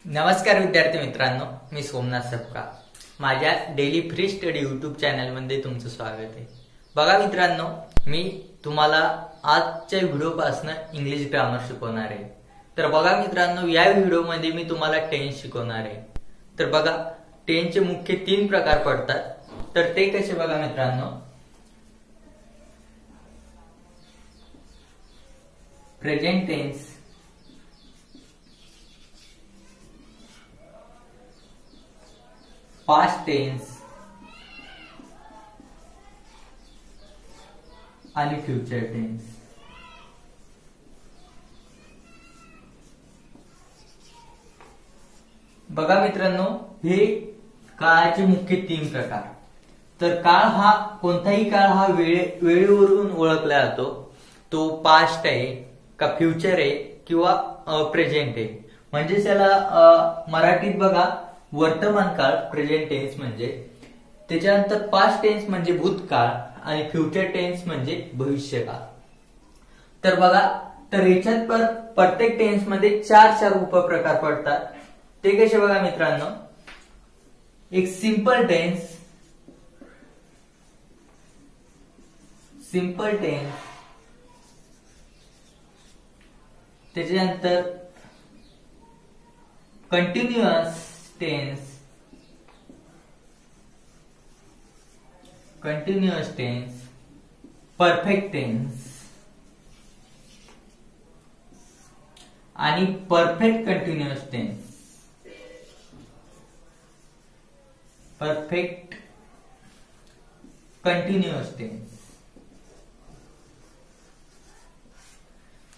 नमस्कार विद्यार्थी मित्रांनो, मी सोमनाथ सपकाळ. माझ्या daily free study YouTube channel मध्ये तुमचं स्वागत आहे. बघा मित्रांनो, मी तुम्हाला आजच्या व्हिडिओ पासून इंग्लिश ग्रामर शिकवणार आहे. तर बघा मित्रांनो, या व्हिडिओ मध्ये मी तुम्हाला टेन्स शिकवणार आहे. तर बघा, टेन्सचे मुख्य 3 प्रकार पडतात. तर ते कसे बघा मित्रांनो, प्रेझेंट टेन्स, पास्ट टेन्स आणि फ्युचर टेन्स. बघा मित्रांनो, हे काळाचे मुख्य 3 प्रकार. तर काळ हा कोणताही काळ हा वेळेवरून ओळखला जातो. तो पास्ट आहे का फ्युचर आहे किंवा प्रेझेंट आहे. म्हणजे त्याला मराठीत बघा वर्तमान काळ प्रेझेंट टेन्स म्हणजे, त्याच्यानंतर पास्ट टेन्स म्हणजे भूतकाळ आणि फ्युचर टेन्स म्हणजे भविष्यकाळ. तर बघा, तर याच्यात प्रत्येक टेन्स मध्ये 4 उपप्रकार पडतात. ते कसे बघा मित्रांनो, एक सिंपल टेन्स, त्याच्यानंतर कंटिन्युअस टेन्स, परफेक्ट टेन्स आणि परफेक्ट कंटिन्युअस टेन्स.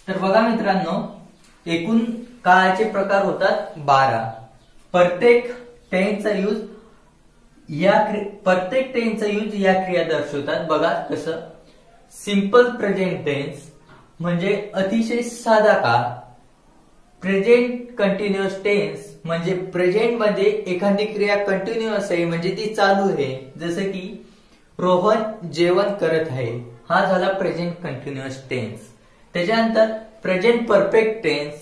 तर बघा मित्रांनो, एकूण काळाचे प्रकार होतात 12. प्रत्येक टेन्सचा यूज या क्रिया दर्शवतात. बघा कसं, सिंपल प्रेझेंट टेन्स म्हणजे अतिशय साधा काळ. प्रेझेंट कंटिन्युअस टेन्स म्हणजे प्रेझेंट मध्ये एखादी क्रिया कंटिन्युअस आहे, म्हणजे ती चालू आहे. जसं की रोहन जेवण करत आहे, हा झाला प्रेझेंट कंटिन्युअस टेन्स. त्याच्यानंतर प्रेझेंट परफेक्ट टेन्स,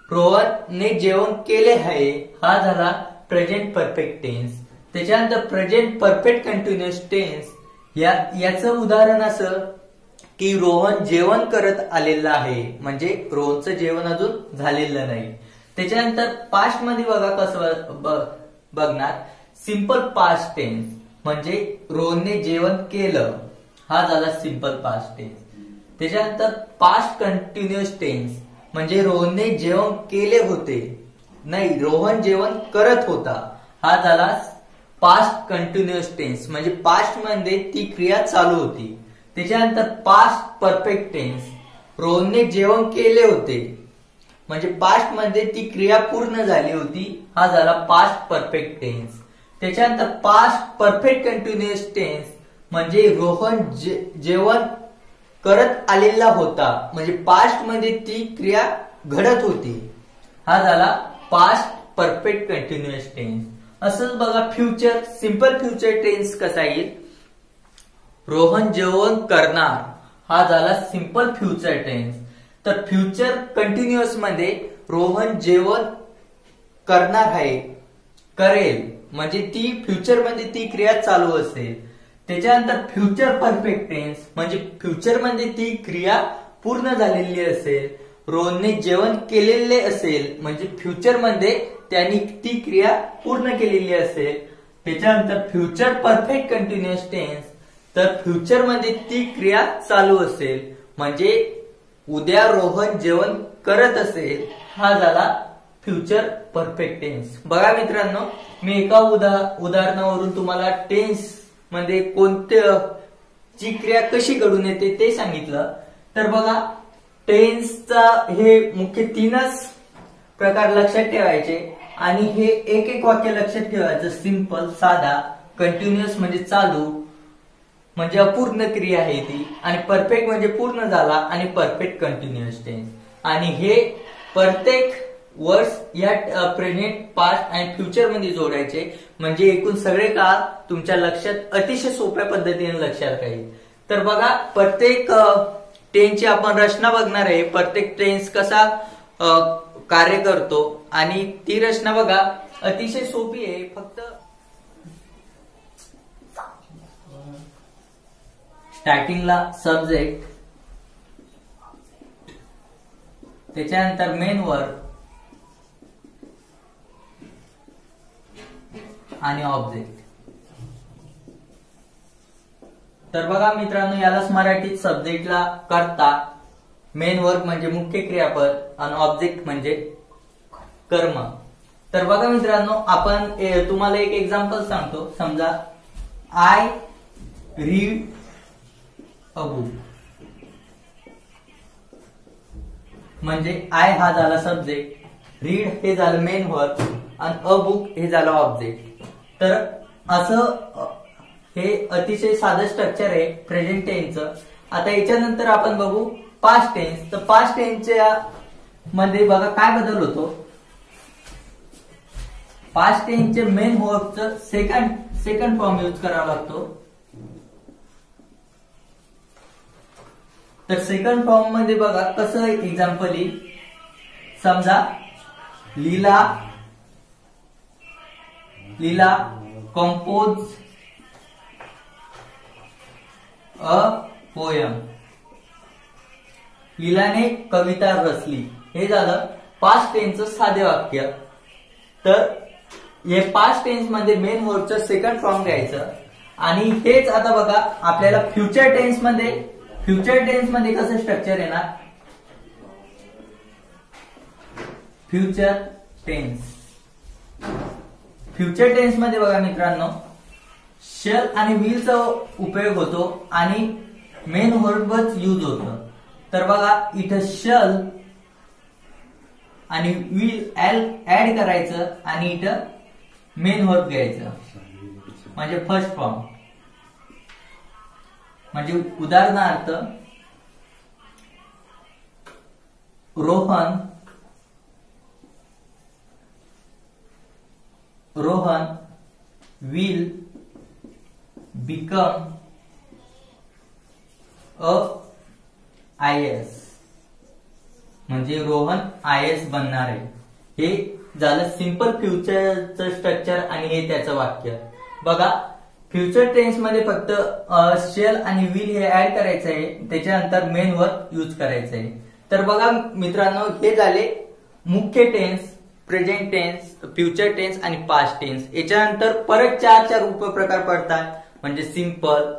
रोहनने जेवण केले आहे, हा झाला प्रेझेंट परफेक्ट टेन्स. त्याच्यानंतर प्रेझेंट परफेक्ट कंटिन्युअस टेन्स, याचं उदाहरण असं की रोहन जेवण करत आलेलं आहे, म्हणजे रोहनचं जेवण अजून झालेलं नाही. त्याच्यानंतर पास्ट मध्ये बघा कसं बघणार, सिंपल पास्ट टेन्स म्हणजे रोहनने जेवण केलं, हा झाला सिंपल पास्ट टेन्स. त्याच्यानंतर पास्ट कंटिन्युअस टेन्स म्हणजे रोहनने जेवण केले होते, नाही रोहन जेवण करत होता, हा झाला पास्ट कंटिन्युअस टेन्स म्हणजे पास्ट मध्ये ती क्रिया चालू होती. त्याच्यानंतर पास्ट परफेक्ट टेन्स, रोहनने जेवण केले होते म्हणजे पास्ट मध्ये ती क्रिया पूर्ण झाली होती, हा झाला पास्ट परफेक्ट टेन्स. त्याच्यानंतर पास्ट परफेक्ट कंटिन्युअस टेन्स म्हणजे रोहन जेवण करत आलेला होता, म्हणजे पास्ट मध्ये ती क्रिया घडत होती, हा झाला पास्ट परफेक्ट कंटिन्युअस टेन्स. असंच बघा फ्युचर, सिंपल फ्युचर टेन्स कसा येईल, रोहन जेवण करणार, हा झाला सिंपल फ्युचर टेन्स. तर फ्युचर कंटिन्युअस मध्ये रोहन जेवण करणार आहे, करेल, म्हणजे ती फ्युचर मध्ये ती क्रिया चालू असेल. त्याच्यानंतर फ्युचर परफेक्ट टेन्स म्हणजे फ्युचर मध्ये ती क्रिया पूर्ण झालेली असेल, रोहनने जेवण केलेले असेल, म्हणजे फ्युचर मध्ये त्यांनी ती क्रिया पूर्ण केलेली असेल. त्याच्यानंतर फ्युचर परफेक्ट कंटिन्युअस टेन्स, तर फ्युचर मध्ये ती क्रिया चालू असेल, म्हणजे उद्या रोहन जेवण करत असेल, हा झाला फ्युचर परफेक्ट टेन्स. बघा मित्रांनो, मी एका उदाहरणावरून तुम्हाला टेन्स मध्ये कोणत्याची क्रिया कशी घडून येते ते सांगितलं. तर बघा, टेन्सचा हे मुख्य 3च प्रकार लक्षात ठेवायचे आणि हे एक वाक्य लक्षात ठेवायचं. सिंपल साधा, कंटिन्युअस म्हणजे चालू, म्हणजे अपूर्ण क्रिया आहे ती, आणि परफेक्ट म्हणजे पूर्ण झाला, आणि परफेक्ट कंटिन्युअस टेन्स. आणि हे प्रत्येक वर्ड्स या प्रेझेंट, पास्ट आणि फ्युचर मध्ये जोडायचे, म्हणजे एकूण सगळे काळ तुमच्या लक्षात अतिशय सोप्या पद्धतीने लक्षात राहील. तर बघा, प्रत्येक टेन्सची आपण रचना बघणार आहे. प्रत्येक टेन्स कसा कार्य करतो आणि ती रचना बघा अतिशय सोपी आहे. फक्त स्टार्टिंगला सब्जेक्ट, त्याच्यानंतर मेन वर्ब आणि ऑब्जेक्ट. तर बघा मित्रांनो, यालाच मराठीत सब्जेक्टला कर्ता, मेन वर्ब म्हणजे मुख्य क्रियापद आणि ऑब्जेक्ट म्हणजे कर्म. तर बघा मित्रांनो, आपण तुम्हाला एक एक्झाम्पल सांगतो. समजा आय रीड अ बुक, म्हणजे आय हा झाला सब्जेक्ट, रीड हे झालं मेन वर्ब आणि अ बुक हे झालं ऑब्जेक्ट. तर असं हे अतिशय साधं स्ट्रक्चर आहे प्रेझेंट टेन्सचं. आता याच्यानंतर आपण बघू पास्ट टेन्स. तर पास्ट टेन्सच्या मध्ये बघा काय बदल होतो. पास्ट टेन्सचे मेन वर्बचं सेकंड फॉर्म यूज करावा लागतो. तर सेकंड फॉर्म मध्ये बघा कसं एक्झाम्पल येईल. समजा लीला कंपोज अ पोयम, लीलाने कविता रचली. हे झालं पास्ट टेन्सचं साधे वाक्य. तर हे पास्ट टेन्स मध्ये मेन वर्बचं सेकंड फॉर्म घ्यायचं आणि हेच आता बघा आपल्याला फ्युचर टेन्स मध्ये कसं स्ट्रक्चर येणार. फ्युचर टेन्स मध्ये बघा मित्रांनो, शल आणि विलचा उपयोग होतो आणि मेन वर्बच यूज होतं. तर बघा इथं शल आणि विल ऍड करायचं आणि इथं मेन वर्ब घ्यायचं म्हणजे फर्स्ट फॉर्म. म्हणजे उदाहरणार्थ Rohan will become a IAS, म्हणजे रोहन IAS बनणार आहे. हे झालं सिंपल फ्युचरचं स्ट्रक्चर आणि हे त्याचं वाक्य. बघा फ्युचर टेन्स मध्ये फक्त शेल आणि विल हे ऍड करायचं आहे, त्याच्यानंतर मेन वर्ब यूज करायचं आहे. तर बघा मित्रांनो, हे झाले मुख्य tense, present tense, future tense आणि पास्ट टेन्स. याच्यानंतर परत चार उपप्रकार पडतात, म्हणजे सिंपल,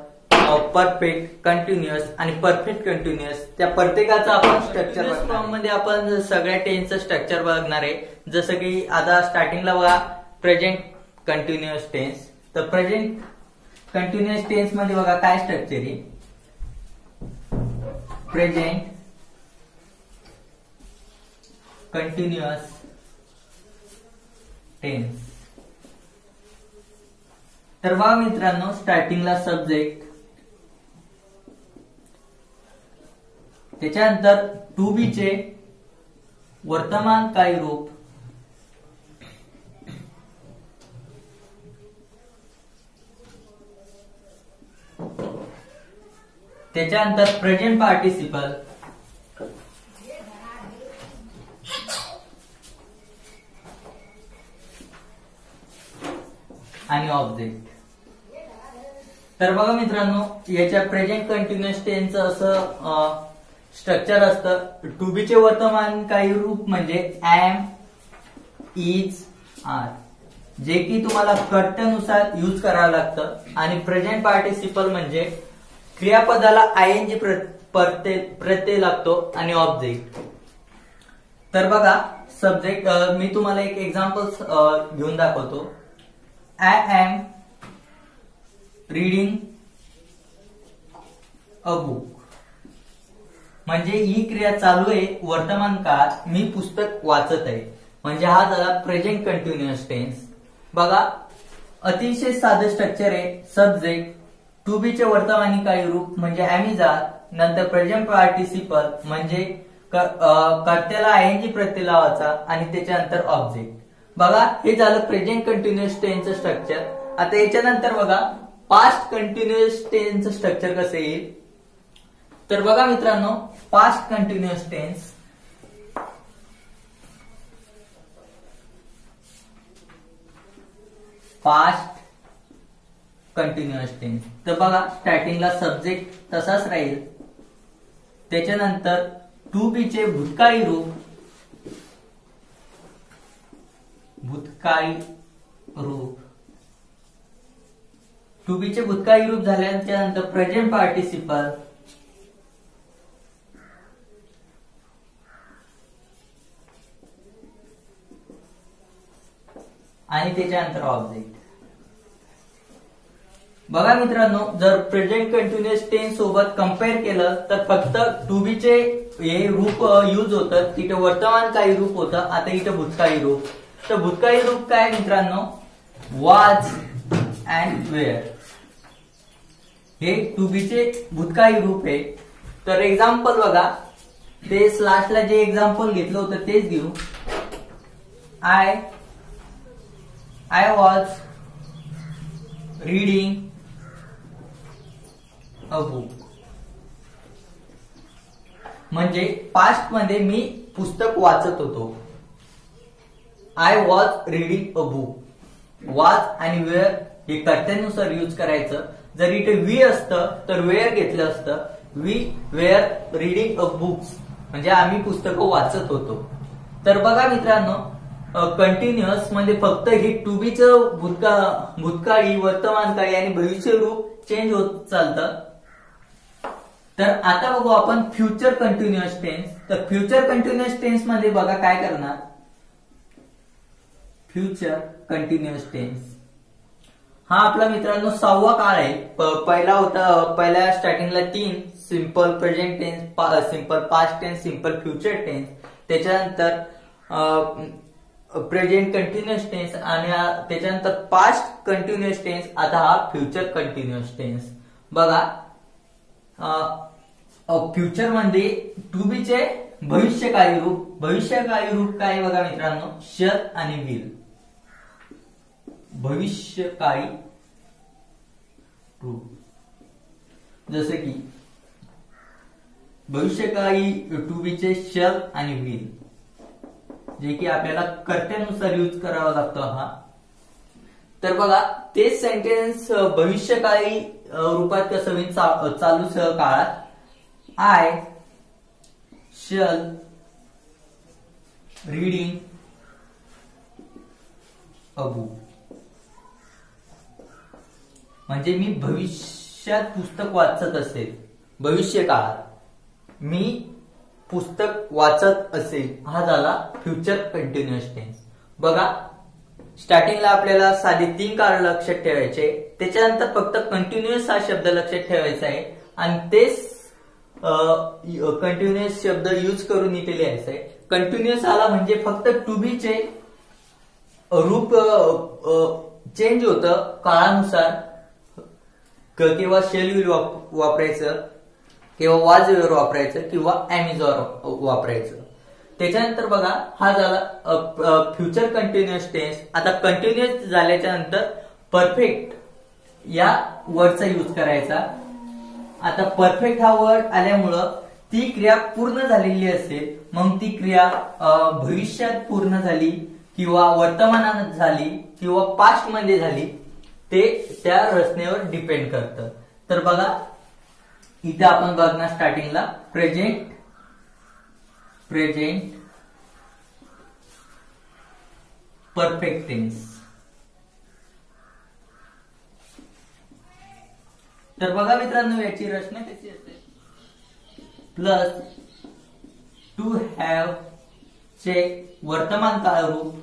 परफेक्ट, कंटिन्युअस आणि परफेक्ट कंटिन्युअस. त्या प्रत्येकाचं आपण स्ट्रक्चर फॉर्म मध्ये आपण सगळ्या टेन्सचं स्ट्रक्चर बघणार आहे. जसं की आता स्टार्टिंगला बघा प्रेझेंट कंटिन्युअस टेन्स. तर प्रेझेंट कंटिन्युअस टेन्स मध्ये बघा काय स्ट्रक्चर आहे. Present continuous tense. तर बघा मित्रांनो, स्टार्टिंगला सब्जेक्ट, त्याच्यानंतर टू बी चे वर्तमानकाळी रूप, त्याच्यानंतर प्रेझेंट पार्टिसिपल, आणि ऑब्जेक्ट. तर बघा मित्रांनो, याच्या प्रेझेंट कंटिन्युअस टेन्सचं असं स्ट्रक्चर असतं. टू बी चे वर्तमानकाळी रूप म्हणजे एम, इज, आर, जे की तुम्हाला कर्त्यानुसार यूज करावं लागतं. आणि प्रेझेंट पार्टिसिपल म्हणजे क्रियापदाला ING प्रत्यय लागतो आणि ऑब्जेक्ट. तर बघा सब्जेक्ट, मी तुम्हाला एक एक्झाम्पल घेऊन दाखवतो. I am reading a book, म्हणजे ही क्रिया चालू आहे वर्तमान काळात, मी पुस्तक वाचत आहे, म्हणजे हा झाला प्रेझेंट कंटिन्युअस टेन्स. बघा अतिशय साधं स्ट्रक्चर आहे. सब्जेक्ट, टू बी चे वर्तमानकाळी रूप म्हणजे एम इज आर, नंतर प्रेझेंट पार्टिसिपल म्हणजे कर्त्याला ING प्रत्यय लावायचा आणि त्याच्यानंतर ऑब्जेक्ट. बघा हे झालं प्रेझेंट कंटिन्युअस टेन्सचं स्ट्रक्चर. आता याच्यानंतर बघा पास्ट कंटिन्युअस टेन्सचं स्ट्रक्चर कसं येईल. तर बघा मित्रांनो, past continuous tense past continuous tense. तर बघा स्टार्टिंगला सब्जेक्ट तसाच राहील, त्याच्यानंतर टू बी चे भूतकाळी रूप, टू बी चे भूतकाळी रूप झाल्याच्या नंतर प्रेझेंट पार्टिसिपल, आणि त्याच्यानंतर ऑब्जेक्ट. बघा मित्रांनो, जर प्रेझेंट कंटिन्युअस टेन्स सोबत कम्पेअर केलं तर फक्त टू बी चे हे रूप यूज होतं, तिथे वर्तमान काही रूप होतं, आता इथं भूतकाळी रूप. तर भूतकाळी रूप काय मित्रांनो, वाज अँड वेअर, हे टू बी चे भूतकाळी रूप आहे. तर एक्झाम्पल बघा, ते लास्टला जे एक्झाम्पल घेतलं होतं तेच घेऊ. I was reading a book. म्हणजे पास्ट मध्ये मी पुस्तक वाचत होतो. I was reading a book. Was आणि वेअर हे कर्त्यानुसार यूज करायचं. जर इथे वी असतं तर वेअर घेतलं असतं. We were reading a books म्हणजे आम्ही पुस्तकं वाचत होतो. तर बघा मित्रांनो, कंटिन्युअस म्हणजे फक्त हे टू बी चं भूतकाळी, वर्तमानकाळी आणि भविष्य रूप चेंज होत चालतं. तर आता बघू आपण फ्युचर कंटिन्युअस टेन्स. तर फ्युचर कंटिन्युअस टेन्स मध्ये बघा काय करणार. फ्युचर कंटिन्युअस टेन्स हा आपला मित्रांनो 6वा काळ आहे. पहिला होता, पहिल्या स्टार्टिंगला 3 simple present tense, simple past tense, simple future tense, त्याच्यानंतर प्रेझेंट कंटिन्युअस टेन्स आणि त्याच्यानंतर पास्ट कंटिन्युअस टेन्स. आता हा फ्युचर कंटिन्युअस टेन्स. बघा फ्युचर मध्ये टू बी चे भविष्यकाळी रूप. भविष्यकाळी रूप काय बघा मित्रांनो, शल आणि विल. भविष्यकाळी रूप जसे की भविष्यकाळी टू बी चे शल आणि विल, जे की आपल्याला कर्त्यानुसार यूज करावा लागतो हा. तर बघा तेच सेंटेन्स भविष्यकाळी रूपात कसं होईल, चालू काळात. I shall reading a book म्हणजे मी भविष्यात पुस्तक वाचत असेल. भविष्य काळात मी पुस्तक वाचत असेल, हा झाला फ्युचर कंटिन्युअस टेन्स. बघा स्टार्टिंगला आपल्याला साधे 3 काळ लक्षात ठेवायचे, त्याच्यानंतर फक्त कंटिन्युअस हा शब्द लक्षात ठेवायचा आहे आणि तेच कंटिन्युअस शब्द यूज करून इथे लिहायचा आहे. कंटिन्युअस आला म्हणजे फक्त टू बी चे रूप चेंज होतं काळानुसार. किंवा शेल विल वापरायचं, किंवा वाज वेअर वापरायचं, किंवा ॲमेझॉन वापरायचं. त्याच्यानंतर बघा हा झाला फ्युचर कंटिन्युअस टेन्स. आता कंटिन्युअस झाल्याच्या नंतर परफेक्ट या वर्डचा यूज करायचा. आता परफेक्ट हा वर्ड आल्यामुळं ती क्रिया पूर्ण झालेली असेल, मग ती क्रिया भविष्यात पूर्ण झाली, किंवा वर्तमानात झाली, किंवा पास्ट मध्ये झाली, ते त्या रचनेवर डिपेंड करतं. तर बघा इथे आपण बघणार स्टार्टिंगला प्रेझेंट परफेक्ट टेन्स. तर बघा मित्रांनो याची रचना कशी असते. प्लस टू हॅव चे वर्तमान काळ रूप,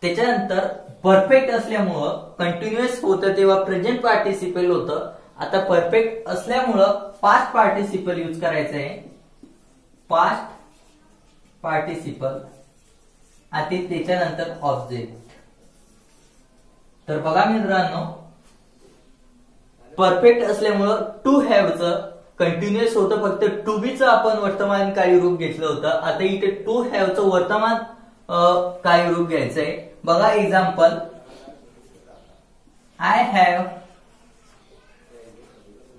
त्याच्यानंतर परफेक्ट असल्यामुळं कंटिन्युअस होतं तेव्हा प्रेझेंट पार्टिसिपल होतं. आता परफेक्ट असल्यामुळं पास्ट पार्टिसिपल यूज करायचं आहे. पास्ट पार्टिसिपल आणि त्याच्यानंतर ऑब्जेक्ट. तर बघा मित्रांनो परफेक्ट असल्यामुळं टू हॅवचं कंटिन्युअस होतं, फक्त टू बीचं आपण वर्तमान काळी रूप घेतलं होतं. आता इथे टू हॅवचं वर्तमान काळी रूप घ्यायचंय. बघा example, I have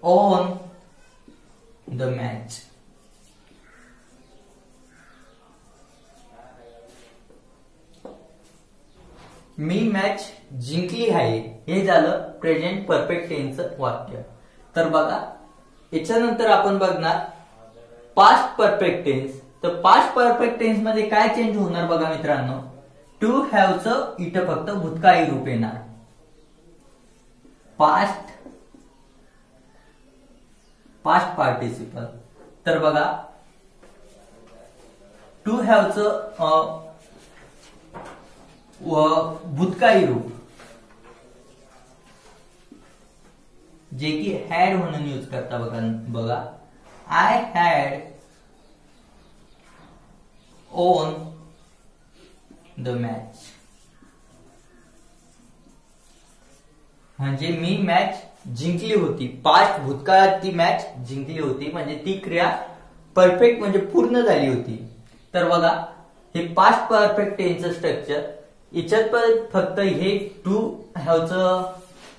on the match. Me match जिंकली आहे, हे झालं प्रेझेंट परफेक्ट टेन्सचं वाक्य. तर बघा याच्यानंतर आपण बघणार पास्ट परफेक्ट टेन्स. तर पास्ट परफेक्ट टेन्स मध्ये काय चेंज होणार बघा मित्रांनो, टू हॅवचं इथं फक्त भूतकाळी रूप येणार. Past participle. तर बघा टू हॅवचं भूतकाळी रूप जे की हॅड म्हणून यूज करता बघा. I had on the match, म्हणजे मी मॅच जिंकली होती. पास्ट भूतकाळात ती मॅच जिंकली होती, म्हणजे ती क्रिया परफेक्ट म्हणजे पूर्ण झाली होती. तर बघा हे पास्ट परफेक्ट टेन्सचं स्ट्रक्चर. याच्यात पण फक्त हे टू हॅवचं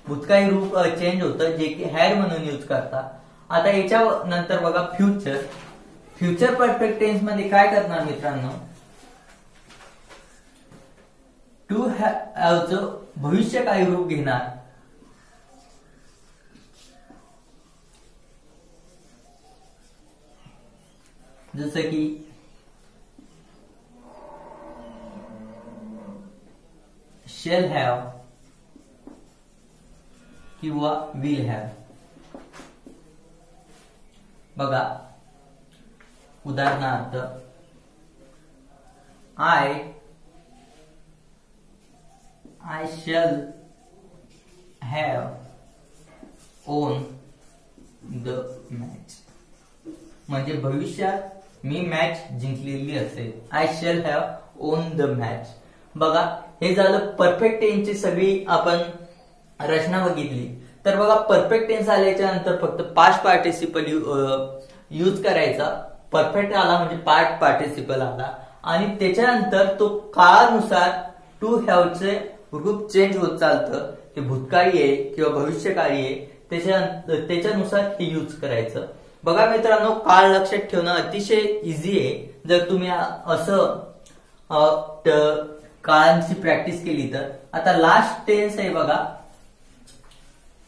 भूतकाळी रूप चेंज होतं जे की हॅड म्हणून यूज करता. आता याच्या नंतर बघा फ्युचर परफेक्ट टेन्स मध्ये काय करणार मित्रांनो, टू हॅवचं भविष्यकाळी रूप घेणार. जसं की शेल हॅव किंवा विल हॅव. बघा उदाहरणार्थ I shall have on the match, म्हणजे भविष्यात मी मॅच जिंकलेली असेल. I shall have on the match. बघा हे झालं परफेक्ट टेन्सची सगळी आपण रचना बघितली. तर बघा परफेक्ट टेन्स आल्याच्या नंतर फक्त पास्ट पार्टिसिपल यूज करायचा. परफेक्ट आला म्हणजे पास्ट पार्टिसिपल आला, आणि त्याच्यानंतर तो काळानुसार टू हॅवचे रूप चेंज होत चालतं. ते भूतकाळी आहे किंवा भविष्यकाळी आहे, त्याच्यानुसार हे यूज करायचं. बघा मित्रांनो काळ लक्षात ठेवणं अतिशय इझी आहे जर तुम्ही असं काळांची प्रॅक्टिस केली तर. आता लास्ट टेन्स आहे बघा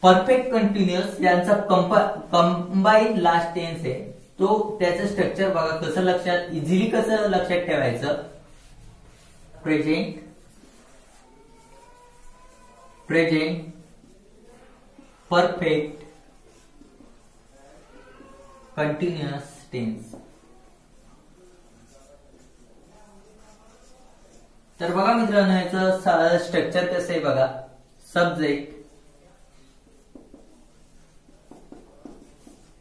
परफेक्ट कंटिन्युअस, यांचा कंबाईन लास्ट टेन्स आहे. तो त्याचं स्ट्रक्चर बघा कसं इझिली कसं लक्षात ठेवायचं. Present perfect continuous tense. तर बघा मित्रांनो याचं स्ट्रक्चर कसं आहे बघा. सब्जेक्ट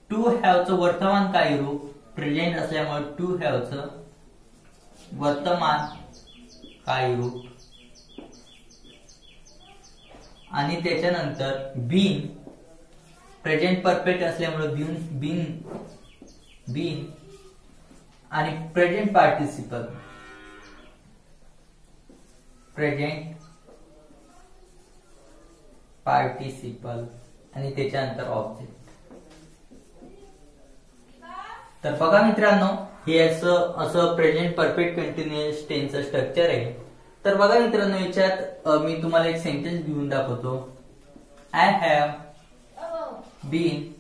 टू हॅवचं वर्तमान काळी रूप प्रेझेंट असल्यामुळे टू हॅवचं वर्तमान काळी रूप, आणि त्याच्यानंतर बीन प्रेझेंट परफेक्ट असल्यामुळे बीन आणि प्रेझेंट पार्टिसिपल आणि त्याच्यानंतर ऑब्जेक्ट. तर बघा मित्रांनो हे असं प्रेझेंट परफेक्ट कंटिन्युअस टेन्सचं स्ट्रक्चर आहे. तर बघा मित्रांनो याच्यात मी तुम्हाला एक सेंटेन्स घेऊन दाखवतो. I have been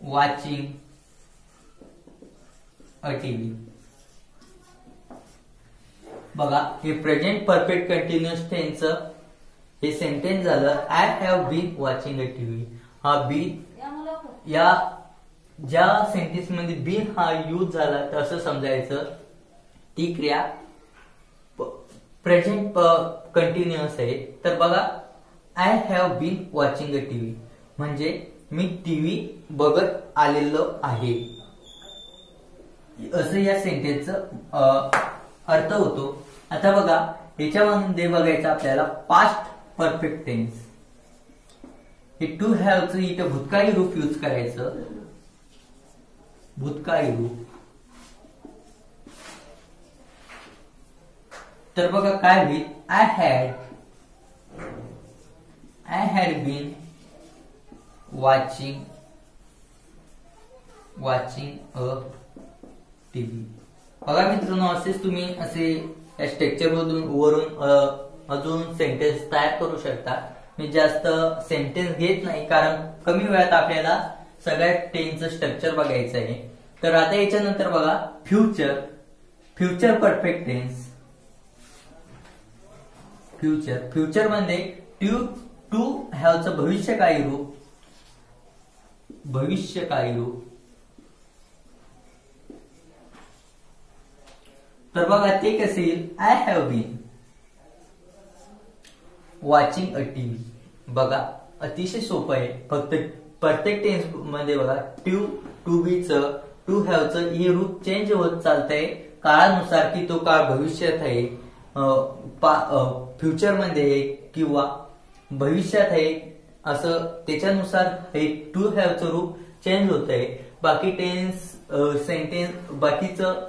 watching a TV. बघा हे प्रेझेंट परफेक्ट कंटिन्युअस टेन्सचं हे सेंटेन्स झालं. I have been watching a TV. हा बीन या ज्या सेंटेन्स मध्ये बीन हा यूज झाला तसं समजायचं. ती क्रिया प्रेझेंट कंटिन्युअस आहे. तर बघा I have been watching a TV म्हणजे मी टीव्ही बघत आलेलो आहे, असं या सेंटेन्सचा अर्थ होतो. आता बघा याच्यामध्ये बघायचं आपल्याला पास्ट परफेक्ट टेन्स. हे टू हॅवचं इथं भूतकाळी रूप यूज करायचं. भूतकाळी रूप. तर बघा काय होईल. I had been watching a TV. बघा मित्रांनो असेच तुम्ही या स्ट्रक्चर वरून अजून सेंटेन्स तयार करू शकता. मी जास्त सेंटेन्स घेत नाही कारण कमी वेळात आपल्याला सगळ्या टेन्सचं स्ट्रक्चर बघायचं आहे. तर आता याच्यानंतर बघा future. Future perfect tense. Future मध्ये टू हॅवचं भविष्यकाळी रूप. तर बघा ते कसे येईल. I have been watching a TV. बघा अतिशय सोपं आहे. फक्त परफेक्ट टेन्स मध्ये बघा टू बीचं टू हॅवचं हे रूप चेंज होत चालतंय काळानुसार, की तो काळ भविष्यात आहे, फ्युचर मध्ये आहे किंवा भविष्यात आहे, असं त्याच्यानुसार हे टू हॅवचं रूप चेंज होत आहे. बाकी टेन्स सेंटेन्स बाकीचं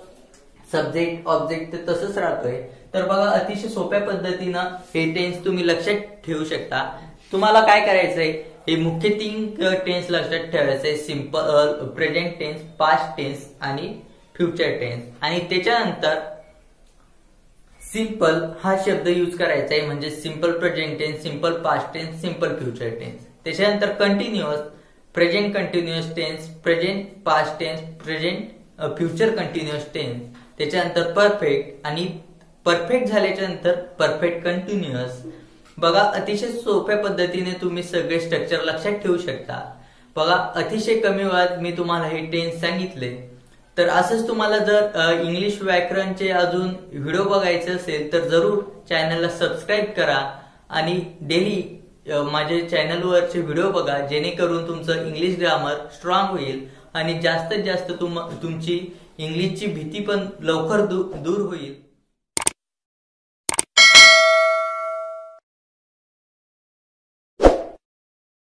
सब्जेक्ट ऑब्जेक्ट तसंच राहतोय. तर बघा अतिशय सोप्या पद्धतीनं हे टेन्स तुम्ही लक्षात ठेवू शकता. तुम्हाला काय करायचंय, हे मुख्य 3 टेन्स लक्षात ठेवायचंय. Simple present tense, past tense आणि फ्युचर टेन्स. आणि त्याच्यानंतर सिंपल हा शब्द यूज करायचा आहे, म्हणजे simple present tense, simple past tense, simple future tense. त्याच्यानंतर continuous, present continuous tense, present past tense, present future continuous tense. त्याच्यानंतर परफेक्ट आणि परफेक्ट झाल्याच्या नंतर परफेक्ट कंटिन्युअस. बघा अतिशय सोप्या पद्धतीने तुम्ही सगळे स्ट्रक्चर लक्षात ठेवू शकता. बघा अतिशय कमी वेळात मी तुम्हाला हे टेन्स सांगितले. तर असंच तुम्हाला जर इंग्लिश व्याकरणचे अजून व्हिडिओ बघायचे असेल तर जरूर चॅनलला सबस्क्राईब करा आणि डेली माझ्या चॅनलवरचे व्हिडिओ बघा, जेणेकरून तुमचं इंग्लिश ग्रामर स्ट्रॉंग होईल आणि जास्तीत जास्त तुमची इंग्लिशची भीती पण लवकर दूर होईल.